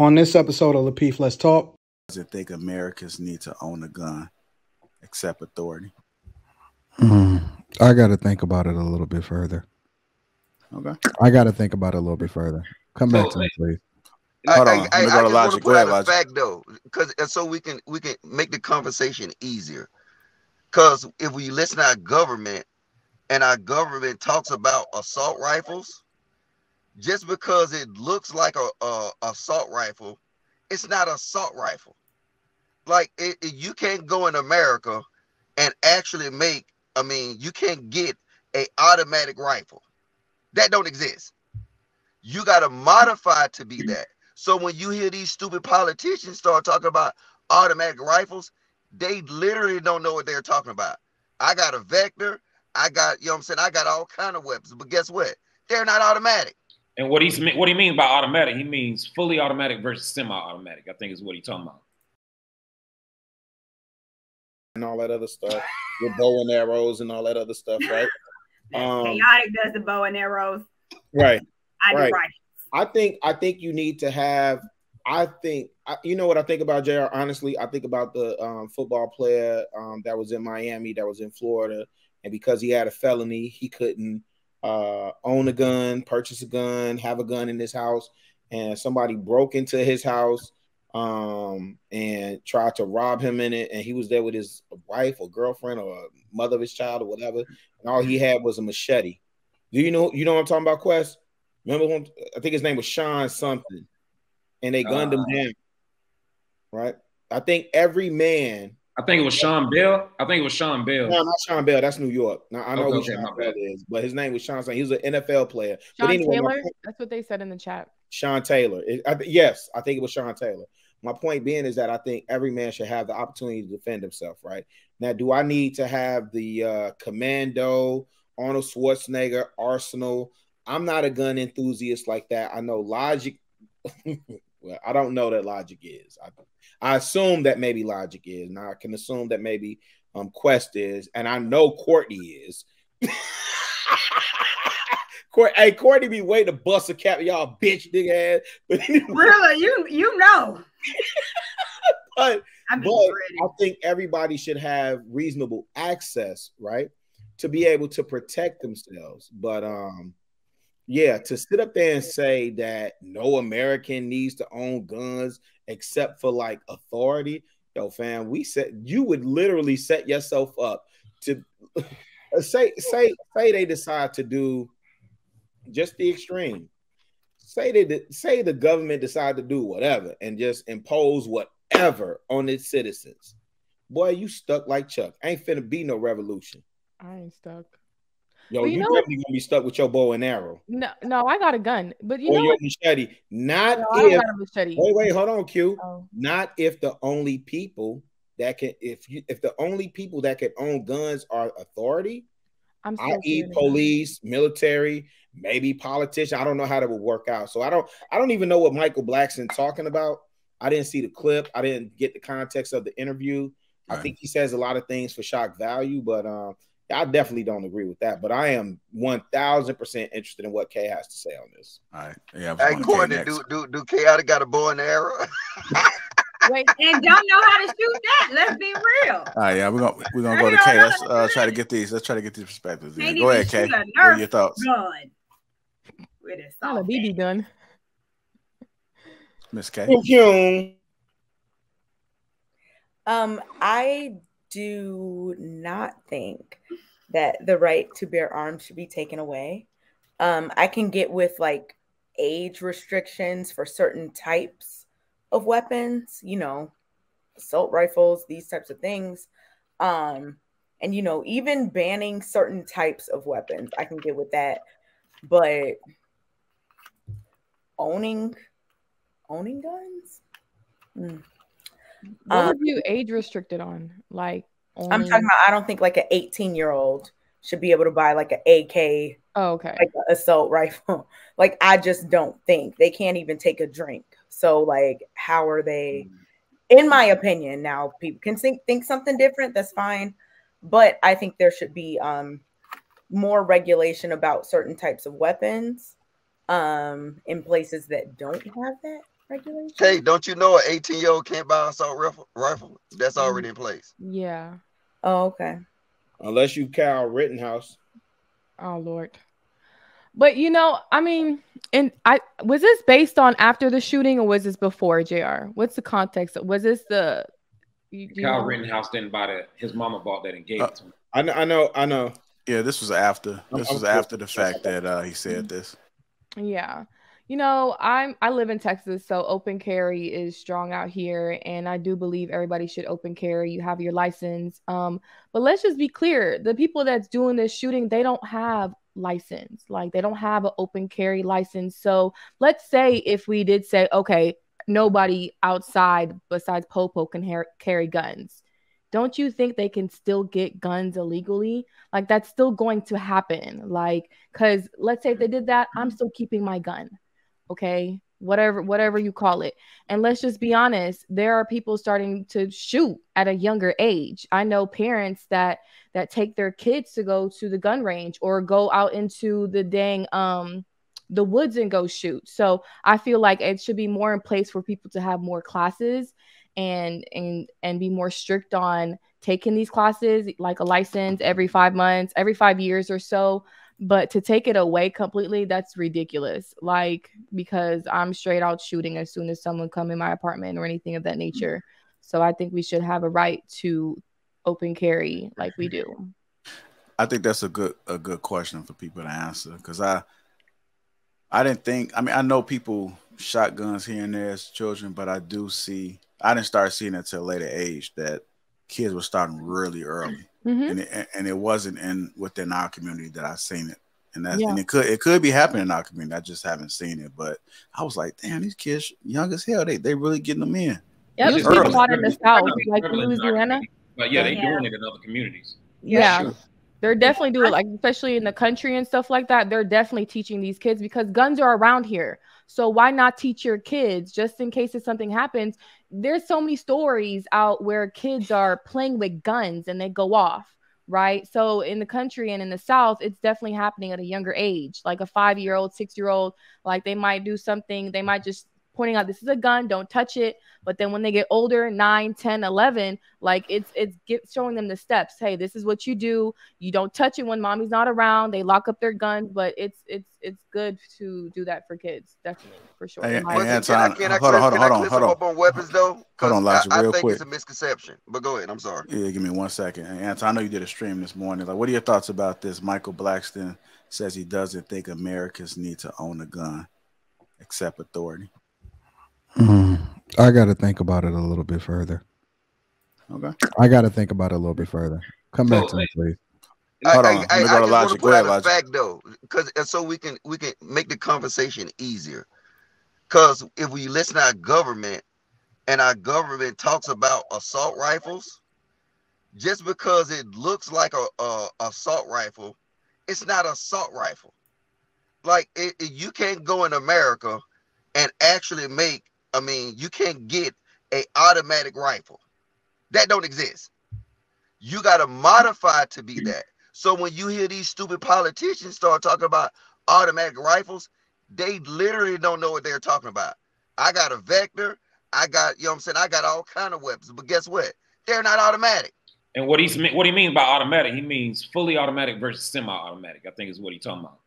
On this episode of Lapeef, Let's Talk. I think Americans need to own a gun, accept authority. I got to think about it a little bit further. Okay. I got to think about it a little bit further. Come back to me, please. Hold on. I Go to just want Logic. to Go put ahead, out a Logic. fact though, because so we can make the conversation easier. Because if we listen to our government and our government talks about assault rifles, just because it looks like a assault rifle, it's not an assault rifle. Like you can't go in America and actually make. I mean, you can't get a automatic rifle. That don't exist. You got to modify to be that. So when you hear these stupid politicians start talking about automatic rifles, they literally don't know what they're talking about. I got a Vector. I got, you know what I'm saying? I got all kind of weapons, but guess what? They're not automatic. And what he means by automatic, he means fully automatic versus semi-automatic, I think is what he's talking about. And all that other stuff with bow and arrows and all that other stuff, right? Chaotic does the bow and arrows. Right. I do right. right. I think you need to have. You know what I think about, JR? Honestly, I think about the football player that was in Miami, that was in Florida, and because he had a felony, he couldn't own a gun, purchase a gun, have a gun in his house, and somebody broke into his house and tried to rob him in it, and he was there with his wife or girlfriend or mother of his child or whatever, and all he had was a machete. Do you know what I'm talking about, Quest? Remember when I think his name was Sean something, and they gunned him down, right? I think every man. I think it was Sean Bell. No, not Sean Bell. That's New York. Now I know who Sean Bell is, but his name was Sean. He was an NFL player. Sean but anyway, Taylor. That's what they said in the chat. Sean Taylor. Yes, I think it was Sean Taylor. My point being is that I think every man should have the opportunity to defend himself, right? Now, do I need to have the Commando, Arnold Schwarzenegger, Arsenal? I'm not a gun enthusiast like that. I know Logic. Well, I don't know that Logic is. I assume that maybe Logic is. Now I can assume that maybe Quest is, and I know Courtney is. Courtney be waiting to bust a cap, y'all bitch nigga ass. But anyway. Really, you know. but I think everybody should have reasonable access, right, to be able to protect themselves. But yeah, to sit up there and say that no American needs to own guns except for like authority, yo, fam, you would literally set yourself up to say they decide to do just the extreme. Say the government decide to do whatever and just impose whatever on its citizens. Boy, you stuck like Chuck. Ain't finna be no revolution. I ain't stuck. Yo, you definitely gonna be stuck with your bow and arrow. No, I got a gun, but you know your machete. Not no, if. I got a machete. Wait, hold on, Q. Oh. Not if the only people that can, if the only people that can own guns are authority, i.e., police, military, maybe politician. I don't know how that would work out. So I don't even know what Michael Blackson talking about. I didn't see the clip. I didn't get the context of the interview. Right. I think he says a lot of things for shock value, but I definitely don't agree with that, but I am 1,000% interested in what Kay has to say on this. All right. Yeah. Hey, Courtney, do Chaotic got a bow and arrow? Wait, and don't know how to shoot that. Let's be real. All right, yeah, we're gonna go to Kay. Let's try to get these. Let's try to get these perspectives. Go ahead, Kay. What are your thoughts? With a not a BB gun. Miss Kay. I do not think that the right to bear arms should be taken away. I can get with like age restrictions for certain types of weapons, you know, assault rifles, these types of things. And, you know, even banning certain types of weapons, I can get with that. But owning guns? What would you age restricted on? Like, I'm talking about, I don't think like an 18-year-old should be able to buy like an AK. Oh, okay. Like an assault rifle. Like, I just don't think they can't even take a drink. So like, how are they, in my opinion, now people can think something different. That's fine. But I think there should be more regulation about certain types of weapons in places that don't have that regulation. Hey, don't you know an 18-year-old can't buy an assault rifle? That's already in place. Yeah. Oh, okay. Unless you Kyle Rittenhouse. Oh Lord. But you know, I mean, was this based on after the shooting or was this before, JR? What's the context? Was this the Kyle Rittenhouse didn't buy that. His mama bought that and gave it to him. I know. Yeah, this was after. This was after the fact that he said this. Yeah. You know, I live in Texas, so open carry is strong out here, and I do believe everybody should open carry. You have your license. But let's just be clear: the people that's doing this shooting, they don't have license. Like they don't have an open carry license. So let's say if we did say, okay, nobody outside besides Popo can carry guns. Don't you think they can still get guns illegally? Like that's still going to happen. Like, because let's say if they did that, I'm still keeping my gun. Okay, whatever you call it. And let's just be honest, there are people starting to shoot at a younger age. I know parents that take their kids to go to the gun range or go out into the dang the woods and go shoot. So I feel like it should be more in place for people to have more classes and be more strict on taking these classes, like a license every 5 months, every 5 years or so. But to take it away completely, that's ridiculous. Like, because I'm straight out shooting as soon as someone come in my apartment or anything of that nature. So I think we should have a right to open carry like we do. I think that's a good question for people to answer, because I didn't think, I mean, I know people shotguns here and there as children, but I didn't start seeing it until a later age that kids were starting really early. And it wasn't within our community that I've seen it, and it could be happening in our community. I just haven't seen it, but I was like, damn, these kids young as hell. They really getting them in. Yep, there's people out in the South, like Louisiana. But yeah, they're doing it in other communities. Yeah. Sure. They're definitely doing it, like especially in the country and stuff like that. They're definitely teaching these kids because guns are around here. So why not teach your kids just in case if something happens? There's so many stories out where kids are playing with guns and they go off, right? So in the country and in the South, it's definitely happening at a younger age, like a 5-year-old, 6-year-old, like they might do something. They might just pointing out this is a gun, don't touch it. But then when they get older, 9, 10, 11, like it's showing them the steps. Hey, this is what you do. You don't touch it when mommy's not around. They lock up their guns, but it's good to do that for kids, definitely, for sure. Hey, hold on, weapons though? Hold on, Elijah, I real think quick. It's a misconception. But go ahead. I'm sorry. Yeah, give me 1 second. Hey, Anton, I know you did a stream this morning. Like, what are your thoughts about this? Michael Blackston says he doesn't think Americans need to own a gun, except authority. I got to think about it a little bit further. Okay. I got to think about it a little bit further. Come back to me, please. Hold on. I just want to put out a fact though, because so we can make the conversation easier. Because if we listen to our government and our government talks about assault rifles, just because it looks like a assault rifle, it's not an assault rifle. Like you can't go in America and actually make. I mean, you can't get an automatic rifle. That don't exist. You got to modify to be that. So when you hear these stupid politicians start talking about automatic rifles, they literally don't know what they're talking about. I got a Vector. I got, you know what I'm saying? I got all kind of weapons. But guess what? They're not automatic. And what he means by automatic, he means fully automatic versus semi-automatic, I think is what he's talking about.